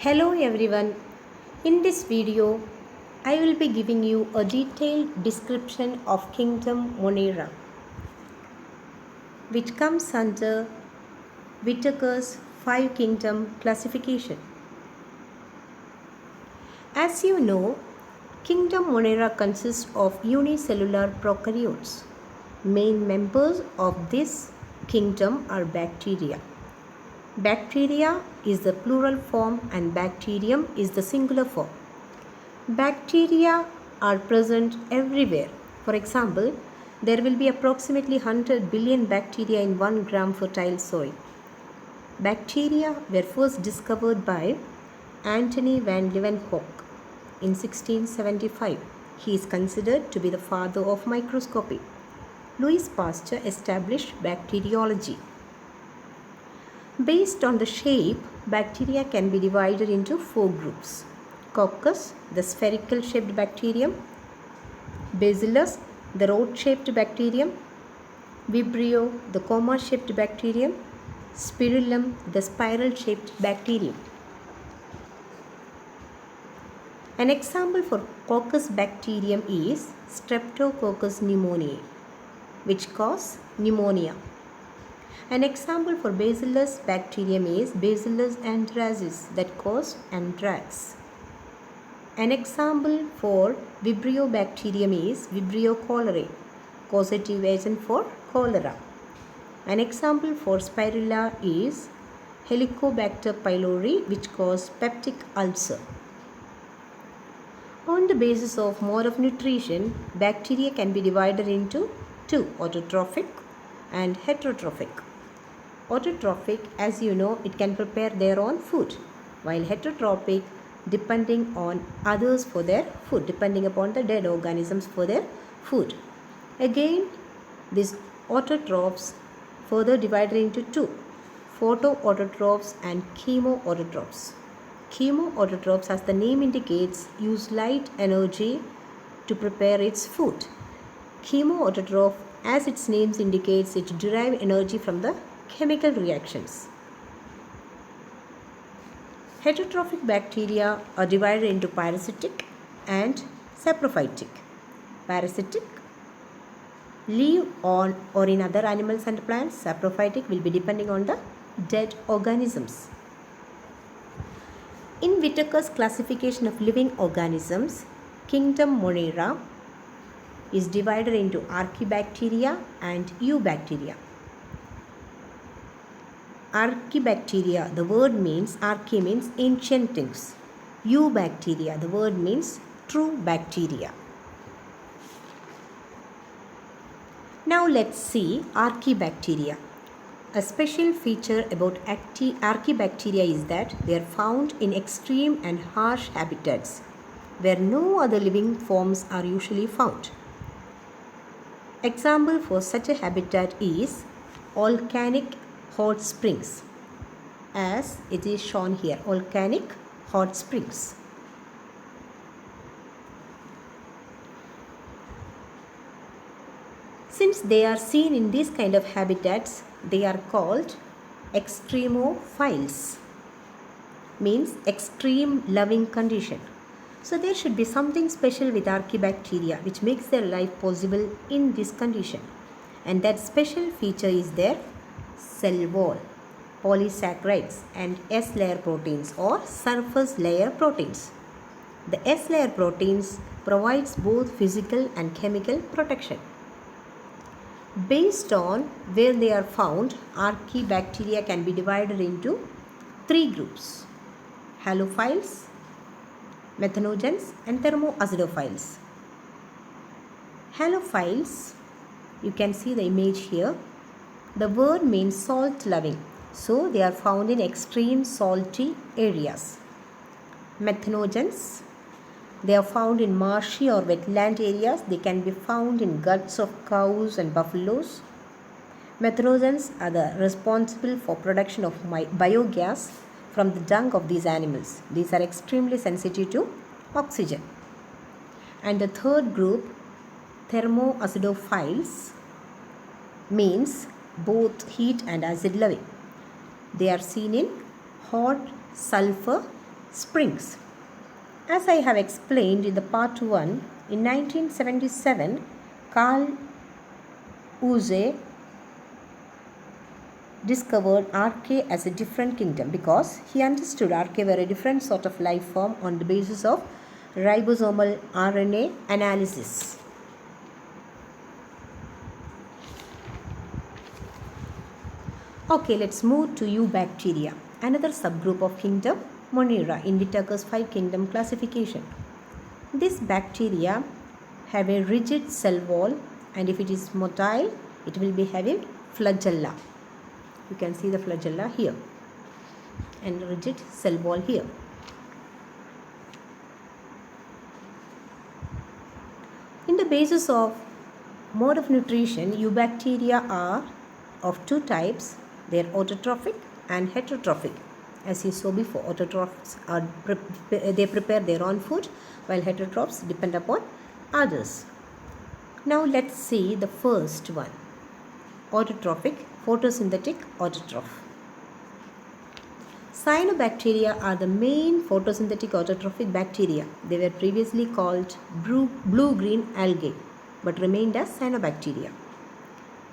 Hello everyone. In this video, I will be giving you a detailed description of Kingdom Monera, which comes under Whittaker's 5 Kingdom classification. As you know, Kingdom Monera consists of unicellular prokaryotes. Main members of this kingdom are bacteria. Bacteria is the plural form and bacterium is the singular form. Bacteria are present everywhere. For example, there will be approximately 100 billion bacteria in 1 gram fertile soil. Bacteria were first discovered by Antony van Leeuwenhoek in 1675. He is considered to be the father of microscopy. Louis Pasteur established bacteriology. Based on the shape, bacteria can be divided into 4 groups. Coccus, the spherical shaped bacterium. Bacillus, the rod shaped bacterium. Vibrio, the comma shaped bacterium. Spirillum, the spiral shaped bacterium. An example for Coccus bacterium is Streptococcus pneumoniae, which cause pneumonia. An example for Bacillus bacterium is Bacillus anthracis, that cause anthrax. An example for Vibrio bacterium is Vibrio cholerae, causative agent for cholera. An example for Spirilla is Helicobacter pylori, which cause peptic ulcer. On the basis of mode of nutrition, bacteria can be divided into 2, autotrophic and heterotrophic. Autotrophic, as you know, it can prepare their own food, while heterotrophic, depending on others for their food, depending upon the dead organisms for their food. Again, these autotrophs further divided into 2, photoautotrophs and chemoautotrophs. Chemoautotrophs, as the name indicates, use light energy to prepare its food. Chemoautotroph, as its name indicates, it derives energy from the chemical reactions. Heterotrophic bacteria are divided into parasitic and saprophytic. Parasitic live on or in other animals and plants. Saprophytic will be depending on the dead organisms. In Whittaker's classification of living organisms, Kingdom Monera is divided into Archaebacteria and Eubacteria. Archaebacteria, the word means, archae means ancient things. Eubacteria, the word means true bacteria. Now let's see Archaebacteria. A special feature about Archaebacteria is that they are found in extreme and harsh habitats where no other living forms are usually found. Example for such a habitat is volcanic hot springs, as it is shown here, volcanic hot springs. Since they are seen in these kind of habitats, they are called extremophiles, means extreme loving condition. So there should be something special with Archaebacteria which makes their life possible in this condition, and that special feature is their cell wall, polysaccharides and S-layer proteins or surface layer proteins. The S-layer proteins provides both physical and chemical protection. Based on where they are found, Archaebacteria can be divided into 3 groups: halophiles, methanogens and thermoacidophiles. Halophiles, you can see the image here. The word means salt loving, so they are found in extreme salty areas. Methanogens, they are found in marshy or wetland areas. They can be found in guts of cows and buffaloes. Methanogens are responsible for production of biogas from the dung of these animals. These are extremely sensitive to oxygen. And the third group, thermoacidophiles, means both heat and acid loving. They are seen in hot, sulfur springs. As I have explained in the part 1, in 1977, Carl Uze discovered archaea as a different kingdom because he understood archaea were a different sort of life form on the basis of ribosomal RNA analysis. Okay, let's move to Eubacteria, another subgroup of kingdom Monera in Whittaker's 5-kingdom classification. This bacteria have a rigid cell wall, and if it is motile, it will be having flagella. You can see the flagella here and rigid cell wall here. In the basis of mode of nutrition, Eubacteria are of two types. They are autotrophic and heterotrophic. As you saw before, autotrophs they prepare their own food, while heterotrophs depend upon others. Now let's see the first one, autotrophic, photosynthetic autotroph. Cyanobacteria are the main photosynthetic autotrophic bacteria. They were previously called blue-green algae but remained as cyanobacteria,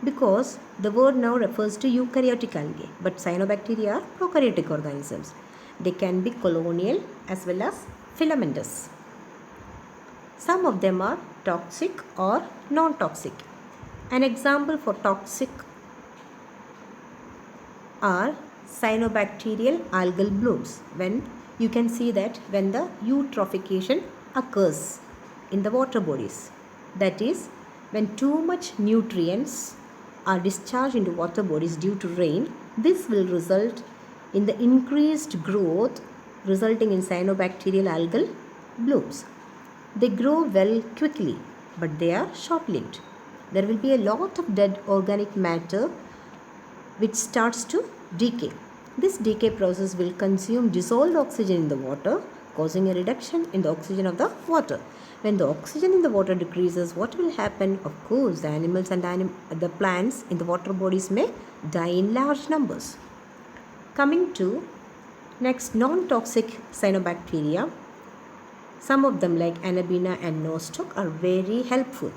because the word now refers to eukaryotic algae, but cyanobacteria are prokaryotic organisms. They can be colonial as well as filamentous. Some of them are toxic or non-toxic. An example for toxic are cyanobacterial algal blooms. When you can see that when the eutrophication occurs in the water bodies, that is, when too much nutrients are discharged into water bodies due to rain, this will result in the increased growth, resulting in cyanobacterial algal blooms. They grow well quickly, but they are short-lived. There will be a lot of dead organic matter which starts to decay. This decay process will consume dissolved oxygen in the water, causing a reduction in the oxygen of the water. When the oxygen in the water decreases, what will happen? Of course, the animals and the plants in the water bodies may die in large numbers. Coming to next, non-toxic cyanobacteria. Some of them like Anabaena and Nostoc are very helpful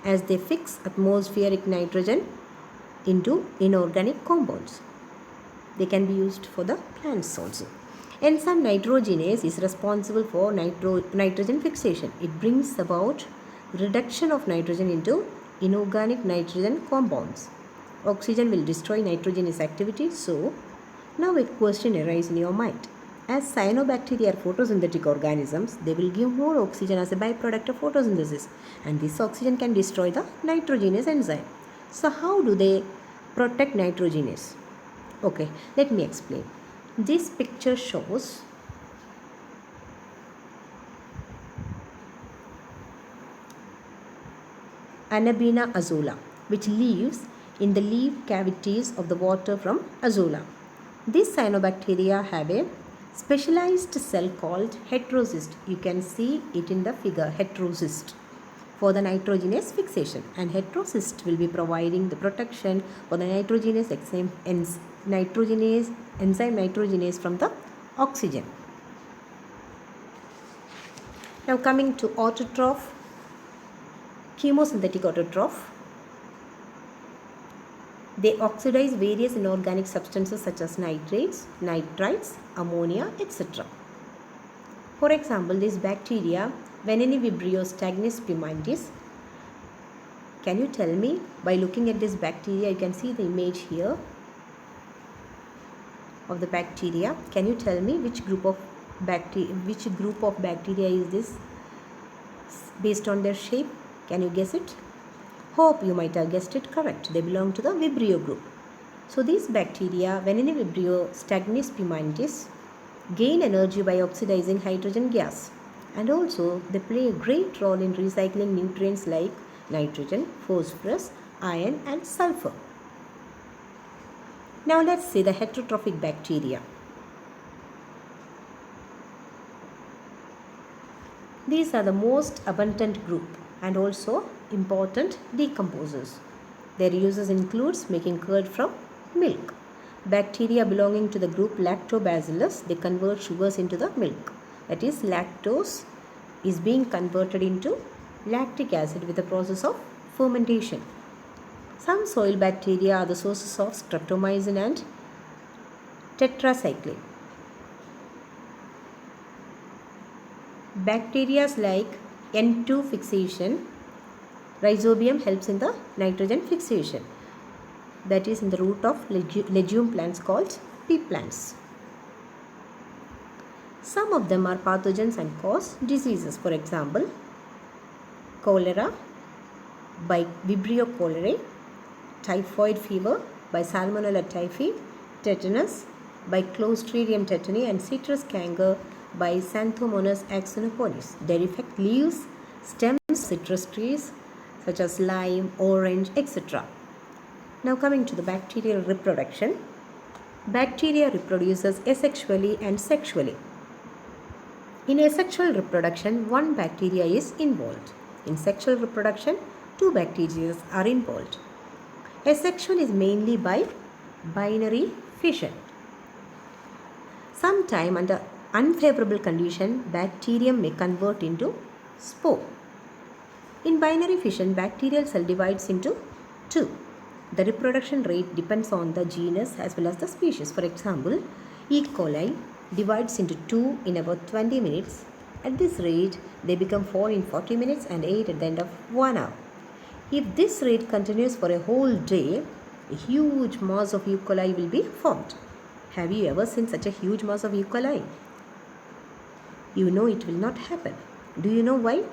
as they fix atmospheric nitrogen into inorganic compounds. They can be used for the plants also. Enzyme nitrogenase is responsible for nitrogen fixation. It brings about reduction of nitrogen into inorganic nitrogen compounds. Oxygen will destroy nitrogenous activity. So, now a question arises in your mind. As cyanobacteria are photosynthetic organisms, they will give more oxygen as a byproduct of photosynthesis, and this oxygen can destroy the nitrogenase enzyme. So, how do they protect nitrogenase? Okay, let me explain. This picture shows Anabaena azolla, which lives in the leaf cavities of the water from azolla. These cyanobacteria have a specialized cell called heterocyst. You can see it in the figure, heterocyst, for the nitrogenase fixation, and heterocyst will be providing the protection for the nitrogenase enzyme nitrogenase from the oxygen. Now coming to autotroph, chemosynthetic autotroph. They oxidize various inorganic substances such as nitrates, nitrites, ammonia, etc. For example, this bacteria, Venenivibrio stagnis pimandis. Can you tell me, by looking at this bacteria, you can see the image here of the bacteria. Can you tell me which group of bacteria is this based on their shape? Can you guess it? Hope you might have guessed it correct. They belong to the Vibrio group. So these bacteria, Venenivibrio stagnis pimandis, gain energy by oxidizing hydrogen gas, and also they play a great role in recycling nutrients like nitrogen, phosphorus, iron and sulfur. Now let's see the heterotrophic bacteria. These are the most abundant group and also important decomposers. Their uses includes making curd from milk. bacteria belonging to the group Lactobacillus, they convert sugars into the milk. That is, lactose is being converted into lactic acid with the process of fermentation. Some soil bacteria are the sources of streptomycin and tetracycline. Bacteria like N2 fixation, Rhizobium helps in the nitrogen fixation. That is in the root of legume plants called pea plants. Some of them are pathogens and cause diseases. For example, cholera by Vibrio cholerae, typhoid fever by Salmonella typhi, tetanus by Clostridium tetani, and citrus canker by Xanthomonas axinopolis. They affect leaves, stems, citrus trees such as lime, orange, etc. Now coming to the bacterial reproduction. Bacteria reproduces asexually and sexually. In asexual reproduction, one bacteria is involved. In sexual reproduction, two bacteria are involved. Asexual is mainly by binary fission. Sometime under unfavorable condition, bacterium may convert into spore. In binary fission, bacterial cell divides into two. The reproduction rate depends on the genus as well as the species. For example, E. coli divides into 2 in about 20 minutes. At this rate, they become 4 in 40 minutes and 8 at the end of 1 hour. If this rate continues for a whole day, a huge mass of E. coli will be formed. Have you ever seen such a huge mass of E. coli? You know it will not happen. Do you know why?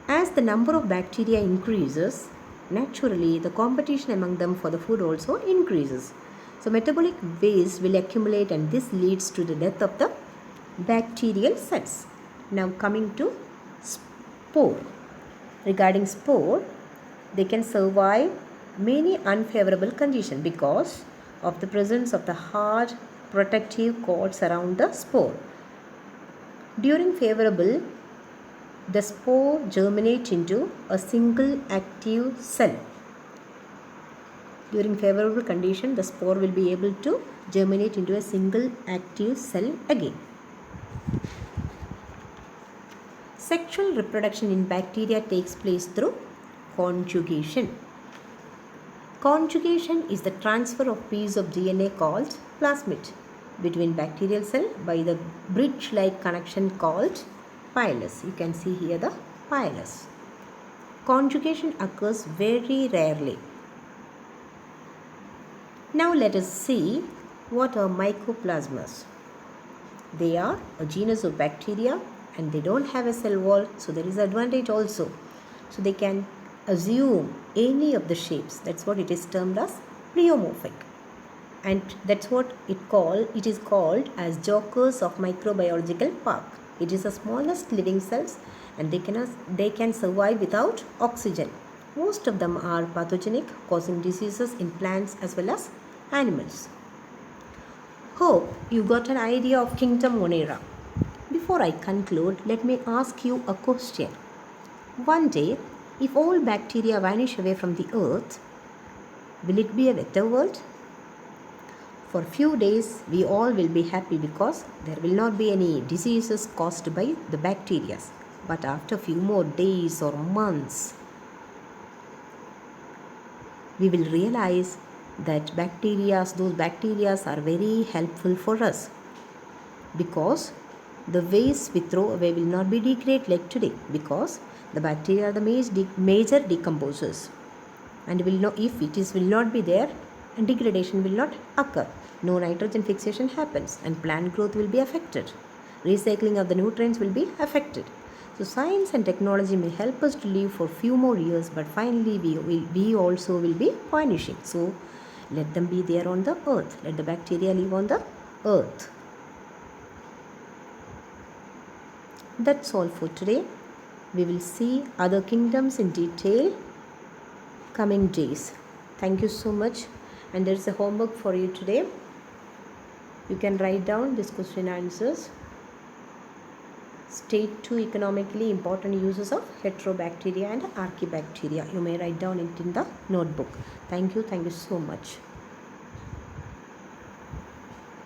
As the number of bacteria increases, naturally the competition among them for the food also increases. So metabolic waste will accumulate and this leads to the death of the bacterial cells. Now coming to spore. Regarding spore, they can survive many unfavorable conditions because of the presence of the hard protective coats around the spore. During favorable, the spore germinates into a single active cell. During favorable condition, the spore will be able to germinate into a single active cell again. Sexual reproduction in bacteria takes place through conjugation. Conjugation is the transfer of piece of DNA called plasmid between bacterial cell by the bridge-like connection called pilus. You can see here the pilus. Conjugation occurs very rarely. Now let us see what are mycoplasmas. They are a genus of bacteria and they don't have a cell wall, so there is advantage also. So they can assume any of the shapes. That's what it is termed as pleomorphic. And that's what it is called as jokers of microbiological park. It is the smallest living cells and they can survive without oxygen. Most of them are pathogenic, causing diseases in plants as well as animals. Hope you got an idea of kingdom Monera. Before I conclude, let me ask you a question. One day, if all bacteria vanish away from the earth, will it be a better world? For a few days, we all will be happy because there will not be any diseases caused by the bacteria. But after a few more days or months, we will realize that those bacteria are very helpful for us because the waste we throw away will not be degraded like today because the bacteria are the major decomposers and if it will not be there and degradation will not occur. No nitrogen fixation happens and plant growth will be affected. Recycling of the nutrients will be affected. So science and technology may help us to live for few more years, but finally we also will be vanishing. So let them be there on the earth. Let the bacteria live on the earth. That's all for today. We will see other kingdoms in detail coming days. Thank you so much. And there is a homework for you today. You can write down this question answers. State 2 economically important uses of Heterobacteria and Archaebacteria. You may write down it in the notebook. Thank you so much.